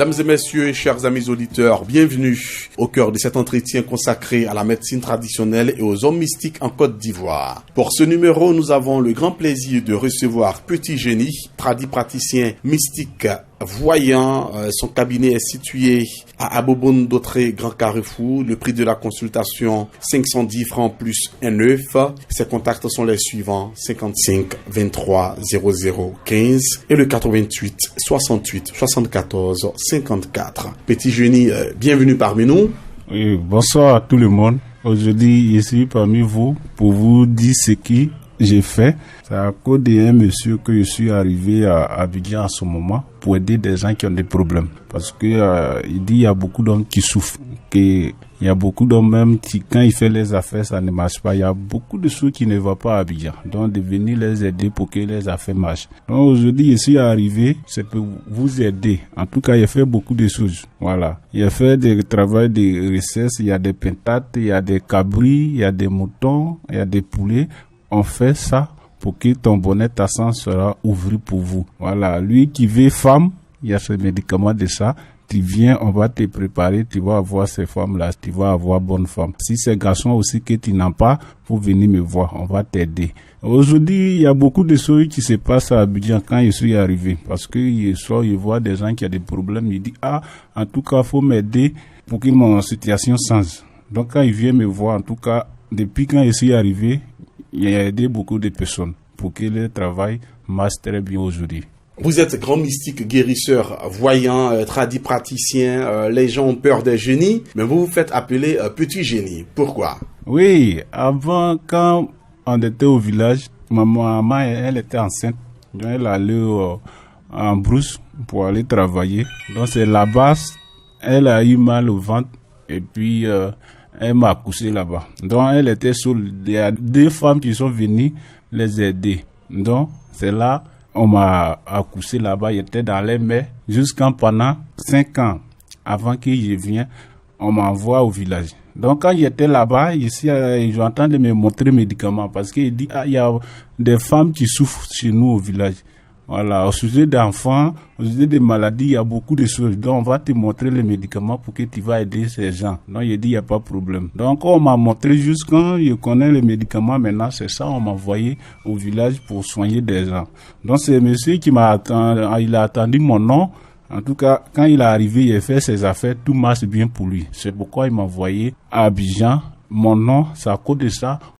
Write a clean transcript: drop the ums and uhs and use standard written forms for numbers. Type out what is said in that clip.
Mesdames et messieurs, chers amis auditeurs, bienvenue au cœur de cet entretien consacré à la médecine traditionnelle et aux hommes mystiques en Côte d'Ivoire. Pour ce numéro, nous avons le grand plaisir de recevoir Petit Génie, tradipraticien mystique voyant. Son cabinet est situé à Aboboune d'Autré, Grand Carrefour. Le prix de la consultation, 510 francs plus un œuf. Ses contacts sont les suivants: 55 23 00 15 et le 88 68 74 54. Petit Génie, bienvenue parmi nous. Oui, bonsoir à tout le monde. Aujourd'hui, je suis parmi vous pour vous dire ce que j'ai fait. C'est à cause d'un monsieur que je suis arrivé à Abidjan en ce moment pour aider des gens qui ont des problèmes. Parce que il dit il y a beaucoup d'hommes qui souffrent, qu'il y a beaucoup d'hommes même qui, quand ils font les affaires, ça ne marche pas. Il y a beaucoup de choses qui ne vont pas à Abidjan. Donc, de venir les aider pour que les affaires marchent. Donc, aujourd'hui, je suis arrivé, c'est pour vous aider. En tout cas, il a fait beaucoup de choses. Voilà. Il a fait des travaux de richesse, il y a des pentates, il y a des cabris, il y a des moutons, il y a des poulets. On fait ça pour que ton bonnet ta sang sera ouvert pour vous. Voilà. Lui qui veut femme, il y a ce médicament de ça. Tu viens, on va te préparer, tu vas avoir ces femmes-là, tu vas avoir bonne femme. Si c'est garçon aussi que tu n'as pas, faut venir me voir, on va t'aider. Aujourd'hui, il y a beaucoup de choses qui se passent à Abidjan quand je suis arrivé. Parce que je vois des gens qui ont des problèmes, ils disent, en tout cas, faut m'aider pour que mon situation change. Donc quand ils viennent me voir, en tout cas, depuis quand je suis arrivé, il a aidé beaucoup de personnes pour que le travail marche très bien aujourd'hui. Vous êtes grand mystique, guérisseur, voyant, tradipraticien. Les gens ont peur des génies, mais vous vous faites appeler Petit Génie. Pourquoi? Oui, avant, quand on était au village, ma maman, elle était enceinte. Donc elle allait en brousse pour aller travailler. Donc c'est là-bas, elle a eu mal au ventre et puis elle m'a accouché là-bas. Donc elle était seule. Il y a deux femmes qui sont venues les aider. Donc c'est là on m'a accouché là-bas. J'étais dans les mains jusqu'à pendant 5 ans. Avant que je vienne, on m'envoie au village. Donc quand j'étais là-bas, ici, j'entends de me montrer les médicaments parce qu'il dit il y a des femmes qui souffrent chez nous au village. Voilà, au sujet d'enfants, au sujet des maladies, il y a beaucoup de choses. Donc, on va te montrer les médicaments pour que tu vas aider ces gens. Donc, il dit, il n'y a pas de problème. Donc, on m'a montré juste quand je connais les médicaments, maintenant, c'est ça, on m'a envoyé au village pour soigner des gens. Donc, c'est monsieur qui m'a attendu, il a attendu mon nom. En tout cas, quand il est arrivé, il a fait ses affaires, tout marche bien pour lui. C'est pourquoi il m'a envoyé à Abidjan. Mon nom, c'est à cause de ça.